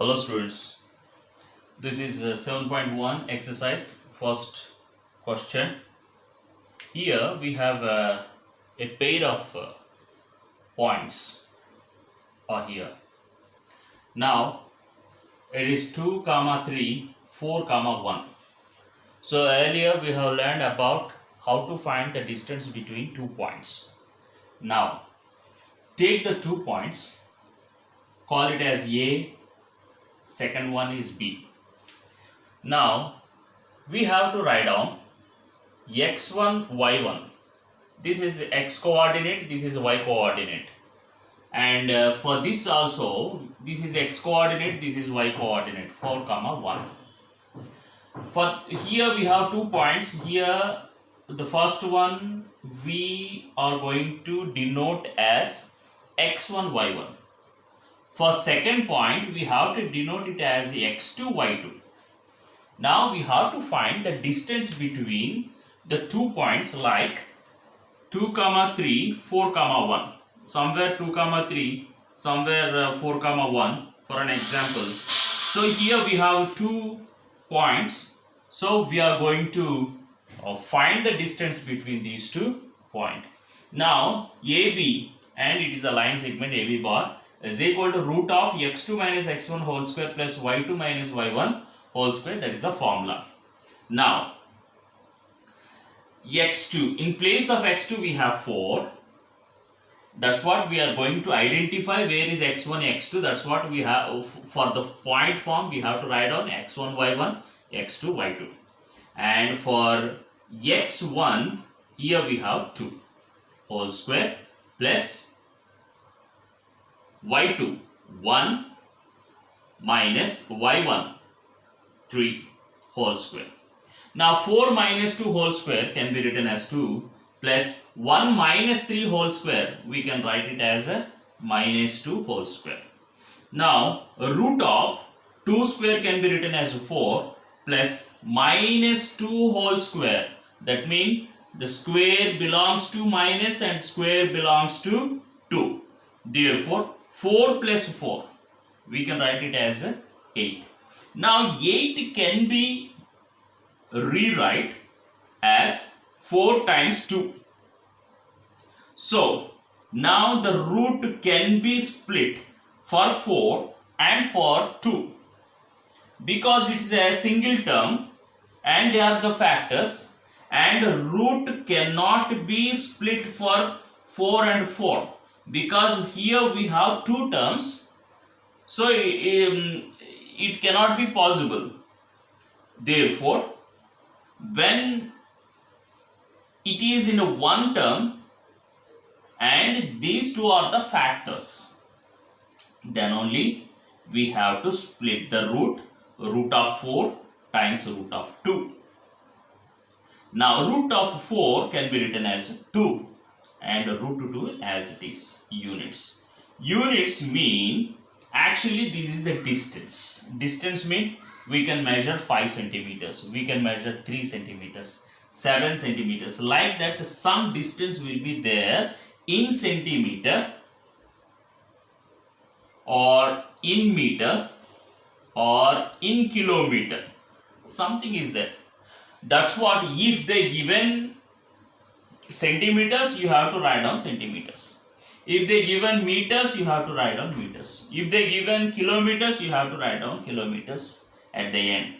Hello students, this is 7.1 exercise, first question. Here we have a pair of points are here. Now it is 2 comma 3, 4 comma 1. So earlier we have learned about how to find the distance between 2 points. Now take the 2 points, call it as A, second one is B. Now we have to write down x1, y1. This is x coordinate, this is y coordinate, and for this also, this is x coordinate, this is y coordinate, 4 comma 1. For here we have 2 points. Here the first one we are going to denote as x1, y1. For second point we have to denote it as x2, y2. Now we have to find the distance between the 2 points, like 2 comma 3, 4 comma 1. Somewhere 2 comma 3, somewhere 4 comma 1, for an example. So here we have 2 points. So we are going to find the distance between these 2 points. Now AB, and it is a line segment AB bar, is equal to root of x2 minus x1 whole square plus y2 minus y1 whole square. That is the formula. Now x2, in place of x2 we have 4. That's what we are going to identify. Where is x1, x2? That's what we have. For the point form we have to write down x1, y1, x2, y2. And for x1, here we have 2 whole square plus y2, 1 minus y1, 3 whole square. Now 4 minus 2 whole square can be written as 2 plus 1 minus 3 whole square, we can write it as a minus 2 whole square. Now root of 2 square can be written as 4 plus minus 2 whole square. That means the square belongs to minus and square belongs to 2. Therefore 4 plus 4, we can write it as 8. Now 8 can be rewrite as 4 times 2. So now the root can be split for 4 and for 2, because it is a single term and they are the factors, and the root cannot be split for 4 and 4 because here we have 2 terms, so it cannot be possible. Therefore when it is in a one term and these two are the factors, then only we have to split the root of 4 times root of 2. Now root of 4 can be written as 2 and root 2 as it is units. Units mean, actually this is the distance. Distance mean we can measure 5 centimeters, we can measure 3 centimeters, 7 centimeters, like that. Some distance will be there in centimeter or in meter or in kilometer, something is there. That's what, if they given centimeters, you have to write down centimeters. If they given meters, you have to write down meters. If they given kilometers, you have to write down kilometers at the end.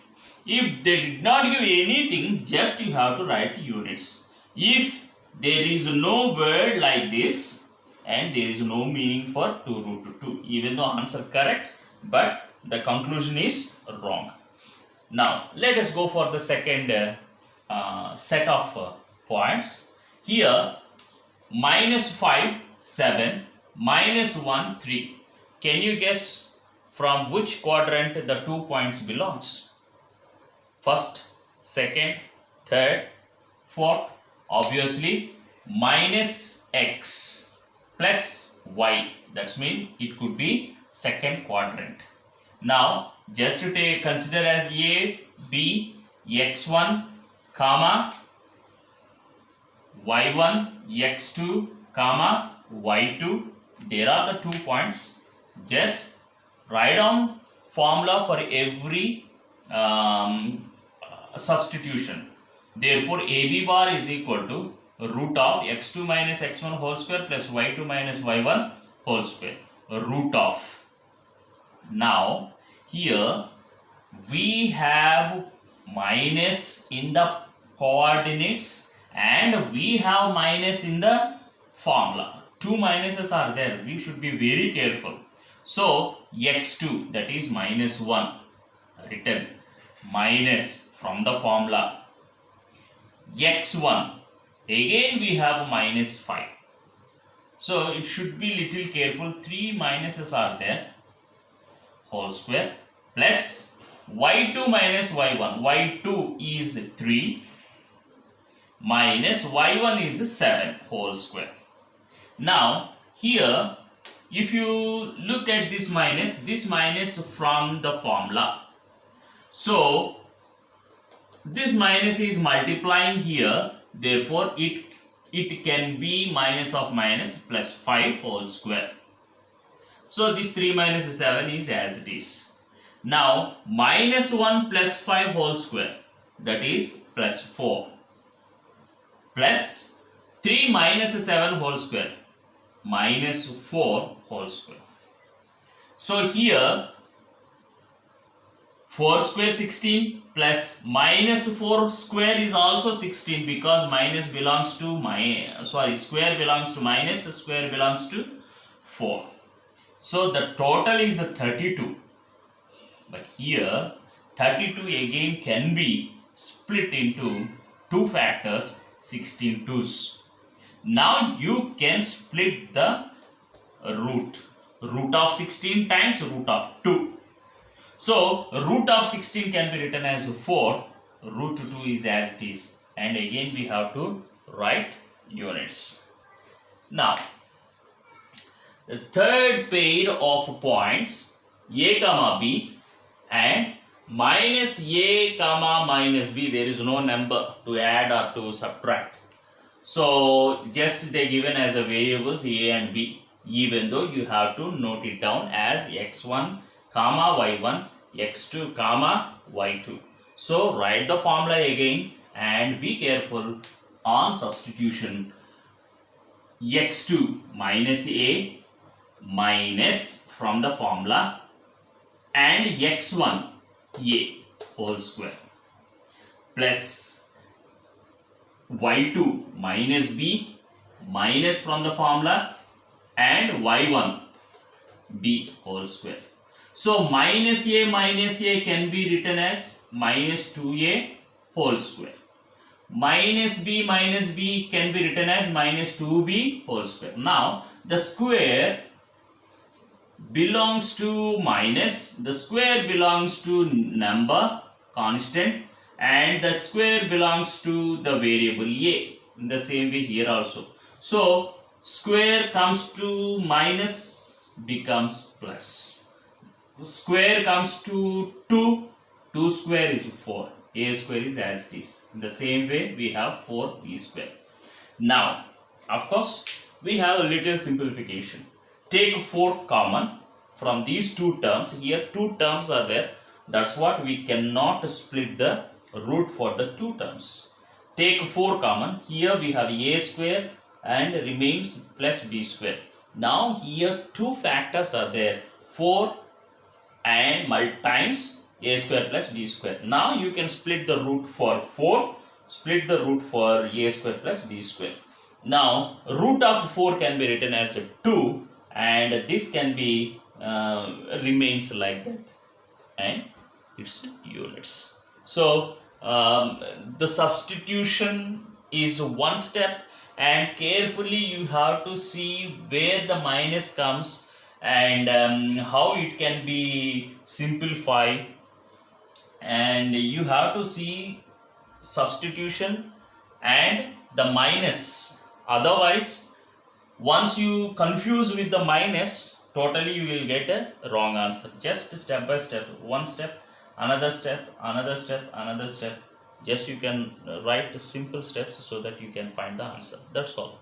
If they did not give anything, just you have to write units. If there is no word like this and there is no meaning for 2 root 2, even though answer correct, but the conclusion is wrong. Now let us go for the second set of points. Here minus 5, 7, minus 1, 3. Can you guess from which quadrant the 2 points belongs? First, second, third, fourth. Obviously minus x plus y, that means it could be second quadrant. Now just to consider as A, B, x1 comma y1, x2 comma y2. There are the 2 points. Just write down formula for every substitution. Therefore, AB bar is equal to root of x2 minus x1 whole square plus y2 minus y1 whole square. Root of. Now, here we have minus in the coordinates and we have minus in the formula. Two minuses are there. We should be very careful. So, x2, that is minus 1, written minus from the formula. x1, again we have minus 5. So, it should be little careful. 3 minuses are there, whole square, plus y2 minus y1. y2 is 3 minus y1 is 7 whole square. Now, here if you look at this minus from the formula. So, this minus is multiplying here, therefore it can be minus of minus plus 5 whole square. So, this 3 minus 7 is as it is. Now, minus 1 plus 5 whole square, that is plus 4, plus 3 minus 7 whole square, minus 4 whole square. So, here 4 square 16 plus minus 4 square is also 16, because minus belongs to square belongs to minus, square belongs to 4. So, the total is 32. But here 32 again can be split into 2 factors, 16 twos. Now you can split the root of 16 times root of 2. So root of 16 can be written as 4, root 2 is as it is, and again we have to write units. Now the third pair of points, a comma b and minus a comma minus b, there is no number to add or to subtract. So just they given as a variables a and b, even though you have to note it down as x1 comma y1, x2 comma y2. So write the formula again and be careful on substitution. x2 minus a minus from the formula and x1 a whole square plus y2 minus b minus from the formula and y1 b whole square. So minus a can be written as minus 2a whole square. Minus b can be written as minus 2b whole square. Now the square belongs to minus, the square belongs to number constant, and the square belongs to the variable a. In the same way here also. So square comes to minus becomes plus. Square comes to 2, 2 square is 4, a square is as it is. In the same way we have 4b square. Now of course we have a little simplification. Take 4 common from these two terms. Here 2 terms are there, that's what we cannot split the root for the 2 terms. Take 4 common, here we have a square and remains plus b square. Now here 2 factors are there, 4 and times a square plus b square. Now you can split the root for 4, split the root for a square plus b square. Now root of 4 can be written as 2 and this can be remains like that and its units. So the substitution is one step, and carefully you have to see where the minus comes and how it can be simplified, and you have to see substitution and the minus. Otherwise, once you confuse with the minus, totally you will get a wrong answer. Just step by step, one step, another step, another step, another step. Just you can write simple steps so that you can find the answer. That's all.